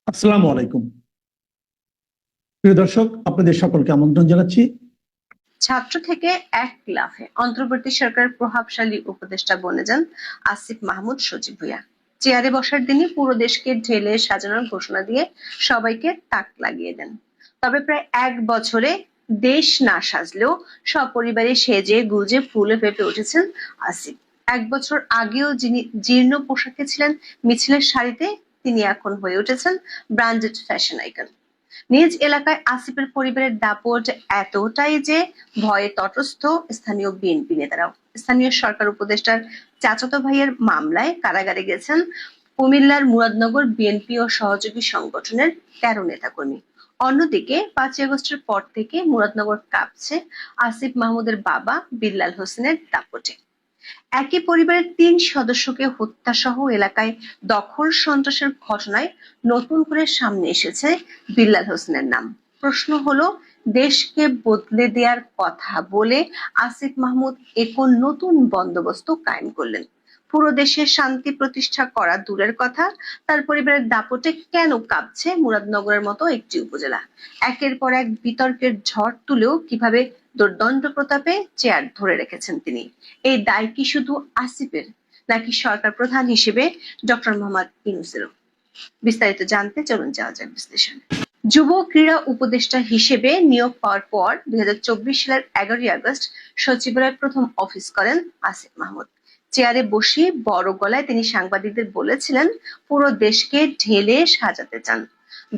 আসসালামু আলাইকুম। প্রিয় দর্শক, আপনাদের সকলকে আমন্ত্রণ জানাচ্ছি ছাত্র থেকে এক লাফে অন্তর্বর্তী সরকারের প্রভাবশালী উপদেষ্টা বনে যান আসিফ মাহমুদ সজীব ভুঁইয়া। চেয়ারে বসার দিনই পুরো দেশকে ঢেলে সাজানোর ঘোষণা দিয়ে সবাইকে তাক লাগিয়ে দেন। তবে প্রায় এক বছরে দেশ না সাজলেও সপরিবারে সেজে গুজে ফুলে ফেঁপে উঠেছেন আসিফ। এক বছর আগেও যিনি জীর্ণ পোশাকে ছিলেন মিছিলের শাড়িতে, তিনি এখন হয়ে উঠেছেন ব্র্যান্ডেড ফ্যাশন আইকন। নিজ এলাকায় আসিফের পরিবারের দাপট এতটাই যে ভয়ে তটস্থ স্থানীয় বিএনপি নেতারাও। স্থানীয় সরকার উপদেষ্টার চাচাতো ভাইয়ের মামলায় কারাগারে গেছেন কুমিল্লার মুরাদনগর বিএনপি ও সহযোগী সংগঠনের ১৩ নেতাকর্মী। অন্যদিকে ৫ই আগস্টের পর থেকে মুরাদনগর কাঁপছে আসিফ মাহমুদের বাবা বিল্লাল হোসেনের দাপটে। একই পরিবারের ৩ সদস্যকে হত্যাসহ এলাকায় দখল সন্ত্রাসের ঘটনায় নতুন করে সামনে এসেছে বিল্লাল হোসেনের নাম। প্রশ্ন হলো, দেশকে বদলে দেওয়ার কথা বলে আসিফ মাহমুদ এখন নতুন বন্দোবস্ত কায়েম করলেন। পুরো দেশে শান্তি প্রতিষ্ঠা করা দূরের কথা, তার পরিবারের দাপটে কেন কাঁপছে মুরাদনগরের মতো একটি উপজেলা? একের পর এক বিতর্কের ঝড় তুলেও কিভাবে দুর্দণ্ড প্রতাপে চেয়ার ধরে রেখেছেন তিনি? এই দায় কি শুধু আসিফের, নাকি সরকার প্রধান হিসেবে ডক্টর মোহাম্মদ ইউনূসেরও? বিস্তারিত জানতে চলুন যাওয়া যাক বিশ্লেষণে। যুব ক্রীড়া উপদেষ্টা হিসেবে নিয়োগ পাওয়ার পর ২০২৪ সালের ১১ই আগস্ট সচিবালয়ে প্রথম অফিস করেন আসিফ মাহমুদ। চেয়ারে বসে বড় গলায় তিনি সাংবাদিকদের বলেছিলেন পুরো দেশকে ঢেলে সাজাতে চান।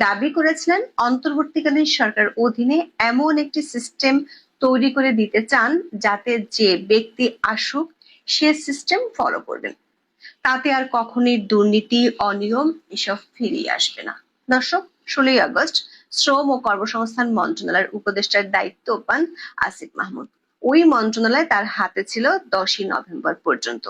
দাবি করেছিলেন অন্তর্বর্তীকালীন সরকার অধীনে এমন একটি সিস্টেম তৈরি করে দিতে চান যাতে যে ব্যক্তি আসুক সে সিস্টেম ফলো করবেন, তাতে আর কখনোই দুর্নীতি অনিয়ম এসব ফিরিয়ে আসবে না। দর্শক, ১৬ই আগস্ট শ্রম ও কর্মসংস্থান মন্ত্রণালয়ের উপদেষ্টার দায়িত্ব পান আসিফ মাহমুদ। ওই মন্ত্রণালয় তার হাতে ছিল ১০ই নভেম্বর পর্যন্ত।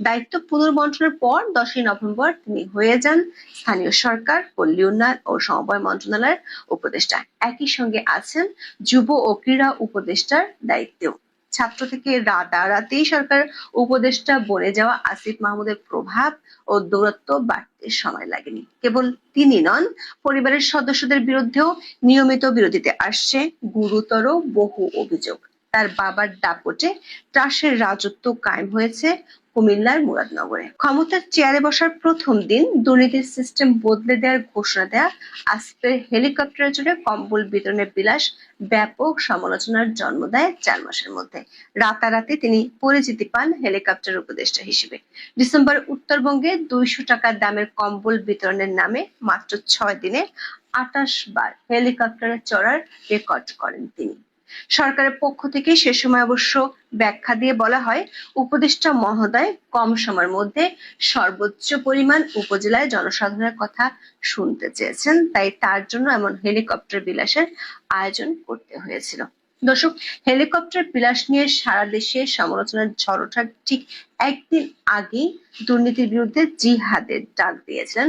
দায়িত্ব পুনর্বন্টনের পর ১০ই নভেম্বর তিনি হয়ে যান স্থানীয় সরকার, পল্লী উন্নয়ন ও সমবায় মন্ত্রণালয়ের উপদেষ্টা। একই সঙ্গে আছেন যুব ও ক্রীড়া উপদেষ্টার দায়িত্বেও। ছাত্র থেকে রাতারাতি সরকার উপদেষ্টা বনে যাওয়া আসিফ মাহমুদের প্রভাব ও দৌরত্ব বাড়তে সময় লাগেনি। কেবল তিনি নন, পরিবারের সদস্যদের বিরুদ্ধেও নিয়মিত বিরতিতে আসছে গুরুতর বহু অভিযোগ। তার বাবার দাপটে ত্রাসের রাজত্ব কায়েম হয়েছে কুমিল্লার মুরাদনগরে। ক্ষমতার চেয়ারে বসার প্রথম দিন দুর্নীতির সিস্টেম বদলে দেওয়ার ঘোষণা দেয়া আসিফের হেলিকপ্টারে চড়ে কম্বল বিতরণের বিলাস ব্যাপক সমালোচনার জন্ম দেয় ৪ মাসের মধ্যে। রাতারাতি তিনি পরিচিতি পান হেলিকপ্টার উপদেষ্টা হিসেবে। ডিসেম্বর উত্তরবঙ্গে ২০০ টাকা দামের কম্বল বিতরণের নামে মাত্র ৬ দিনে ২৮ বার হেলিকপ্টারে চড়ার রেকর্ড করেন তিনি। সরকারের পক্ষ থেকে সে সময় অবশ্য ব্যাখ্যা দিয়ে বলা হয়, উপদেষ্টা মহোদয় কম সময়ের মধ্যে সর্বোচ্চ পরিমাণ উপজেলায় জনসাধারণের কথা শুনতে চেয়েছেন, তাই তার জন্য এমন হেলিকপ্টার বিলাসের আয়োজন করতে হয়েছিল। দর্শক, হেলিকপ্টার বিলাস নিয়ে সারা দেশে সমালোচনার ঝড় ওঠার ঠিক একদিন আগেই দুর্নীতির বিরুদ্ধে জিহাদের ডাক দিয়েছিলেন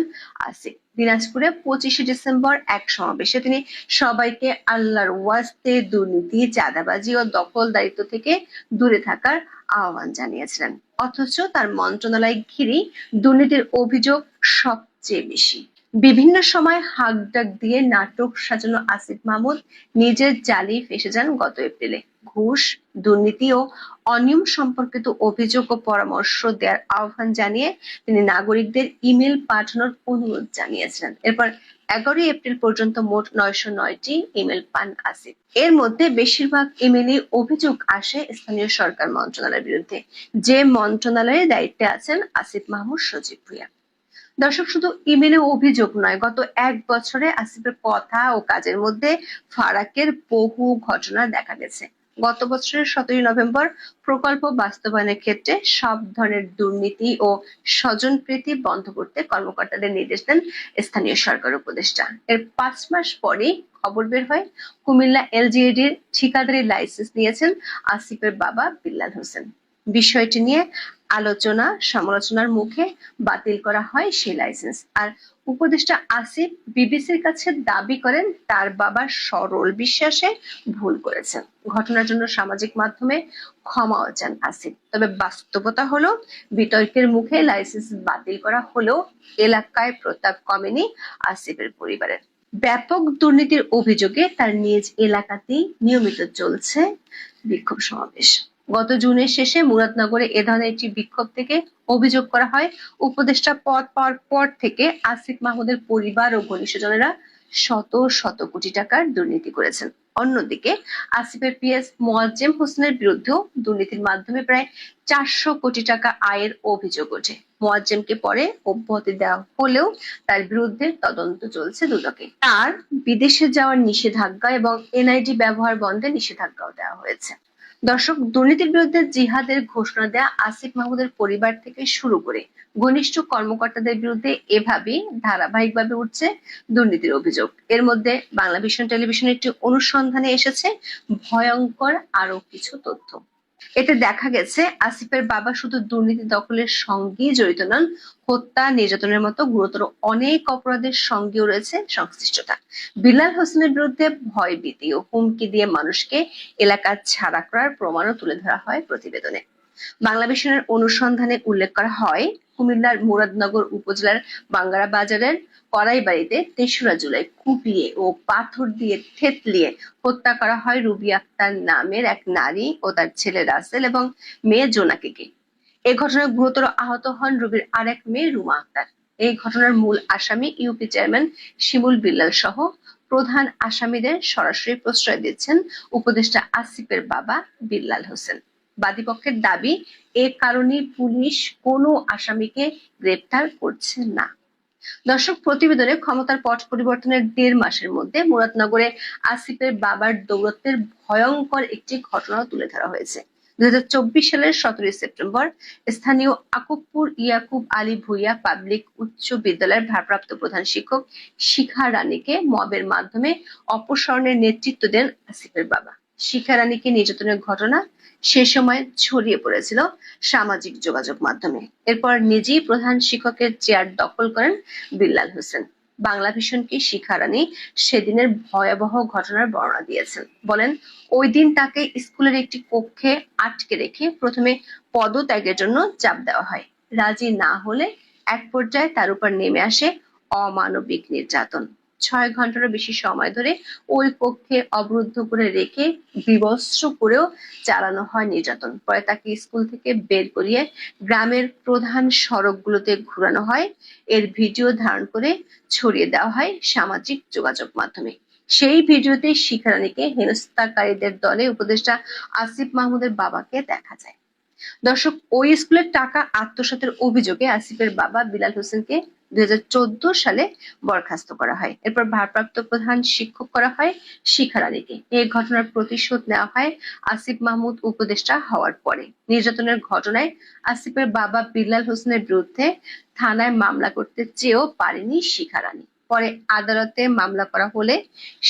আসিফ। দিনাজপুরে ২৫শে ডিসেম্বর এক সমাবেশে তিনি সবাইকে আল্লাহর ওয়াস্তে দুর্নীতি, চাঁদাবাজি ও দখলদারিত্ব থেকে দূরে থাকার আহ্বান জানিয়েছিলেন। অথচ তার মন্ত্রণালয় ঘিরে দুর্নীতির অভিযোগ সবচেয়ে বেশি। বিভিন্ন সময় হাঁকডাক দিয়ে নাটক সাজানো আসিফ মাহমুদ নিজের জালে ফেঁসে যান গত এপ্রিলে। ঘুষ, দুর্নীতি ও অনিয়ম সম্পর্কিত অভিযোগ ও পরামর্শ দেওয়ার আহ্বান জানিয়ে তিনি নাগরিকদের ইমেল পাঠানোর অনুরোধ জানিয়েছিলেন। এরপর ১১ই এপ্রিল পর্যন্ত মোট ৯০৯টি ইমেল পান আসিফ। এর মধ্যে বেশিরভাগ ইমেলে অভিযোগ আসে স্থানীয় সরকার মন্ত্রণালয়ের বিরুদ্ধে, যে মন্ত্রণালয়ের দায়িত্বে আছেন আসিফ মাহমুদ সজীব ভুঁইয়া। দর্শক, শুধু ইমেলে অভিযোগ নয়, গত এক বছরে আসিফের কথা ও কাজের মধ্যে ফারাকের বহু ঘটনা দেখা গেছে। গত বছরের ১৭ই নভেম্বর প্রকল্প বাস্তবায়নের ক্ষেত্রে সব ধরনের দুর্নীতি ও স্বজনপ্রীতি বন্ধ করতে কর্মকর্তাদের নির্দেশ দেন স্থানীয় সরকার উপদেষ্টা। এর ৫ মাস পরেই খবর বের হয় কুমিল্লা এলজিইডির ঠিকাদারি লাইসেন্স নিয়েছেন আসিফের বাবা বিল্লাল হোসেন। বিষয়টি নিয়ে আলোচনা সমালোচনার মুখে বাতিল করা হয় সেই লাইসেন্স। আর উপদেষ্টা আসিফ বিবিসির কাছে দাবি করেন তার বাবা সরল বিশ্বাসে ভুল করেছেন। ঘটনার জন্য সামাজিক মাধ্যমে ক্ষমাও চান আসিফ। তবে বাস্তবতা হলো বিতর্কের মুখে লাইসেন্স বাতিল করা হলেও এলাকায় প্রতাপ কমেনি আসিফের পরিবারের। ব্যাপক দুর্নীতির অভিযোগে তার নিজ এলাকাতেই নিয়মিত চলছে বিক্ষোভ সমাবেশ। গত জুনের শেষে মুরাদনগরে এ ধরনের একটি বিক্ষোভ থেকে অভিযোগ করা হয় উপদেষ্টা পদ পাওয়ার পর থেকে আসিফ মাহমুদের পরিবার ও ঘনিষ্ঠজনেরা শত শত কোটি টাকার দুর্নীতি করেছেন। অন্যদিকে আসিফের পিএস মোয়াজ্জেম হোসেনের বিরুদ্ধেও দুর্নীতির মাধ্যমে প্রায় 400 কোটি টাকা আয়ের অভিযোগ ওঠে। মোয়াজ্জেমকে পরে অব্যাহতি দেওয়া হলেও তার বিরুদ্ধে তদন্ত চলছে দুদকে। তার বিদেশে যাওয়ার নিষেধাজ্ঞা এবং এনআইডি ব্যবহার বন্ধে নিষেধাজ্ঞাও দেওয়া হয়েছে। দর্শক, দুর্নীতির বিরুদ্ধে জিহাদের ঘোষণা দেয়া আসিফ মাহমুদের পরিবার থেকে শুরু করে ঘনিষ্ঠ কর্মকর্তাদের বিরুদ্ধে এভাবেই ধারাবাহিকভাবে উঠছে দুর্নীতির অভিযোগ। এর মধ্যে বাংলাভিশন টেলিভিশনের একটি অনুসন্ধানে এসেছে ভয়ঙ্কর আরো কিছু তথ্য। এতে দেখা গেছে আসিফের বাবা শুধু দুর্নীতি দখলের সঙ্গেই জড়িত নন, হত্যা, নির্যাতনের মতো গুরুতর অনেক অপরাধের সঙ্গেও রয়েছে সংশ্লিষ্টতা। বিলাল হোসেনের বিরুদ্ধে ভয়ভীতি ও হুমকি দিয়ে মানুষকে এলাকা ছাড়া করার প্রমাণও তুলে ধরা হয় প্রতিবেদনে। বাংলাভিশনের অনুসন্ধানে উল্লেখ করা হয়, কুমিল্লার মুরাদনগর উপজেলার বাঙ্গারা বাজারের কড়াইবাড়িতে ৩রা জুলাই কুপিয়ে ও পাথর দিয়ে থেতলিয়ে হত্যা করা হয় রুবি আক্তার নামের এক নারী ও তার ছেলে রাসেল এবং মেয়ে জোনাকিকে। এই ঘটনায় গুরুতর আহত হন রুবির আরেক মেয়ে রুমা আক্তার। এই ঘটনার মূল আসামি ইউপি চেয়ারম্যান শিমুল বিল্লাল সহ প্রধান আসামিদের সরাসরি প্রশ্রয় দিচ্ছেন উপদেষ্টা আসিফের বাবা বিল্লাল হোসেন। বাদীপক্ষের দাবি, এ কারণে পুলিশ কোনো আসামিকে গ্রেপ্তার করছে না। দর্শক, প্রতিবেদনে ক্ষমতার পট পরিবর্তনের 1.5 মাসের মধ্যে মুরাদনগরে আসিফের বাবার দৌরত্বের ভয়ঙ্কর একটি ঘটনাও তুলে ধরা হয়েছে। 2024 সালের 17 সেপ্টেম্বর স্থানীয় আকুবপুর ইয়াকুব আলী ভুইয়া পাবলিক উচ্চ বিদ্যালয়ের ভারপ্রাপ্ত প্রধান শিক্ষক শিখা রানীকে মবের মাধ্যমে অপসারণের নেতৃত্ব দেন আসিফের বাবা। শিখা রানীকে নির্যাতনের ঘটনা সে সময় ছড়িয়ে পড়েছিল সামাজিক যোগাযোগ মাধ্যমে। এরপর নিজেই প্রধান শিক্ষকের চেয়ার দখল করেন বিল্লাল হোসেন। বাংলাভিশনকে শিখা রানী সেদিনের ভয়াবহ ঘটনার বর্ণনা দিয়েছেন। বলেন, ওই দিন তাকে স্কুলের একটি কক্ষে আটকে রেখে প্রথমে পদত্যাগের জন্য চাপ দেওয়া হয়। রাজি না হলে এক পর্যায়ে তার উপর নেমে আসে অমানবিক নির্যাতন। 6 ঘন্টারও বেশি সময় ধরে ওই কক্ষে অবরুদ্ধ করে রেখে বিবস্ত্র করেও চালানো হয় নির্যাতন। পরে তাকে স্কুল থেকে বের করিয়ে গ্রামের প্রধান সড়কগুলোতে ঘুরানো হয়। এর ভিডিও ধারণ করে ছড়িয়ে দেওয়া হয় সামাজিক যোগাযোগ মাধ্যমে। সেই ভিডিওতে শিখা রানীকে হেনস্থাকারীদের দলে উপদেষ্টা আসিফ মাহমুদের বাবাকে দেখা যায়। দর্শক, ওই স্কুলের টাকা আত্মসাতের অভিযোগে আসিফের বাবা বিলাল হোসেনকে 2014 সালে বরখাস্ত করা হয়। এরপর ভারপ্রাপ্ত প্রধান শিক্ষক করা হয় শিখা রানীকে। এই ঘটনার প্রতিশোধ নেওয়া হয় আসিফ মাহমুদ উপদেষ্টা হওয়ার পরে। নির্যাতনের ঘটনায় আসিফের বাবা বিলাল হোসেনের বিরুদ্ধে থানায় মামলা করতে চেয়েও পারেনি শিখা রানী। পরে আদালতে মামলা করা হলে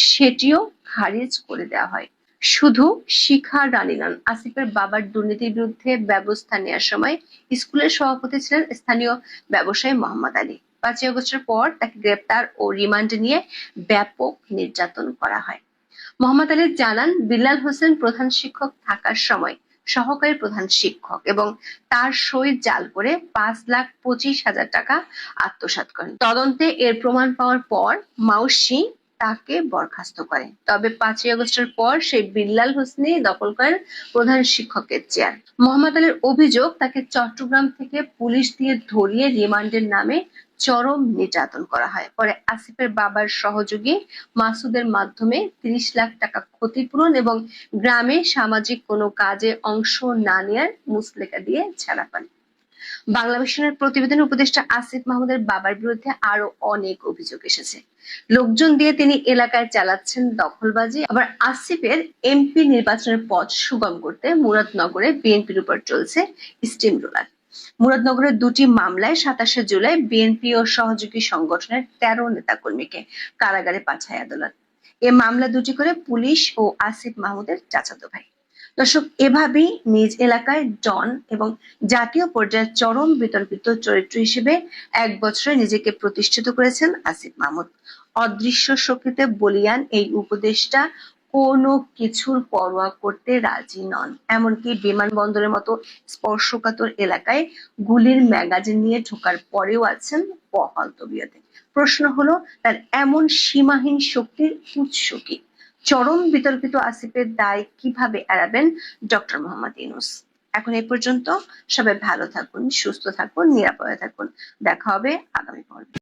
সেটিও খারিজ করে দেওয়া হয়। শুধু শিখা রানী নন, আসিফের বাবার দুর্নীতির বিরুদ্ধে ব্যবস্থা নেওয়ার সময় স্কুলের সভাপতি ছিলেন স্থানীয় ব্যবসায়ী মোহাম্মদ আলী। 5 আগস্টের পর তাকে গ্রেপ্তার ও রিমান্ডে নিয়ে ব্যাপক নির্যাতন করা হয়। মোহাম্মদ আলী জানান, বিল্লাল হোসেন প্রধান শিক্ষক থাকার সময় সহকারী প্রধান শিক্ষক এবং তার সই জাল করে 5,25,000 টাকা আত্মসাৎ করেন। তদন্তে এর প্রমাণ পাওয়ার পর মাউসি তাকে বরখাস্ত করে। তবে 5 আগস্টের পর সেই বিল্লাল হোসেনই দখল করেন প্রধান শিক্ষকের চেয়ার। মোহাম্মদ আলীর অভিযোগ, তাকে চট্টগ্রাম থেকে পুলিশ দিয়ে ধরিয়ে রিমান্ডের নামে চরম নির্যাতন করা হয়। পরে আসিফের বাবার সহযোগী মাসুদের মাধ্যমে 30 লাখ টাকা ক্ষতিপূরণ এবং গ্রামে সামাজিক কোনো কাজে অংশ না নেয়ার মুচলেকা দিয়ে ছাড়া পান। বাংলাভিশনের প্রতিবেদনে উপদেষ্টা আসিফ মাহমুদের বাবার বিরুদ্ধে আরো অনেক অভিযোগ এসেছে। লোকজন দিয়ে তিনি এলাকায় চালাচ্ছেন দখলবাজি। আবার আসিফের এমপি নির্বাচনের পথ সুগম করতে মুরাদনগরে বিএনপির উপর চলছে স্টিম রোলার। মুরাদনগরের 2টি মামলায় 27 জুলাই বিএনপি ও সহযোগী সংগঠনের 13 নেতাকর্মীকে কারাগারে পাঠায় আদালত। এ মামলা দুটি করে পুলিশ ও আসিফ মাহমুদের চাচাতো ভাই। দর্শক, এভাবেই নিজ এলাকায় ডন এবং জাতীয় পর্যায়ে চরম বিতর্কিত চরিত্র হিসেবে 1 বছরে নিজেকে প্রতিষ্ঠিত করেছেন আসিফ মাহমুদ। অদৃশ্য শক্তিতে বলীয়ান এই উপদেষ্টা কোনো কিছুর পরোয়া করতে রাজি নন। এমনকি বিমানবন্দরের মতো স্পর্শকাতর এলাকায় গুলির ম্যাগাজিন নিয়ে ঢোকার পরেও আছেন বহাল তবিয়তে। প্রশ্ন হলো, তার এমন সীমাহীন শক্তির উৎস কি? চরম বিতর্কিত আসিফের দায় কিভাবে এড়াবেন ডক্টর মোহাম্মদ ইউনূস? এখন এই পর্যন্ত। সবাই ভালো থাকুন, সুস্থ থাকুন, নিরাপদে থাকুন। দেখা হবে আগামী পর্বে।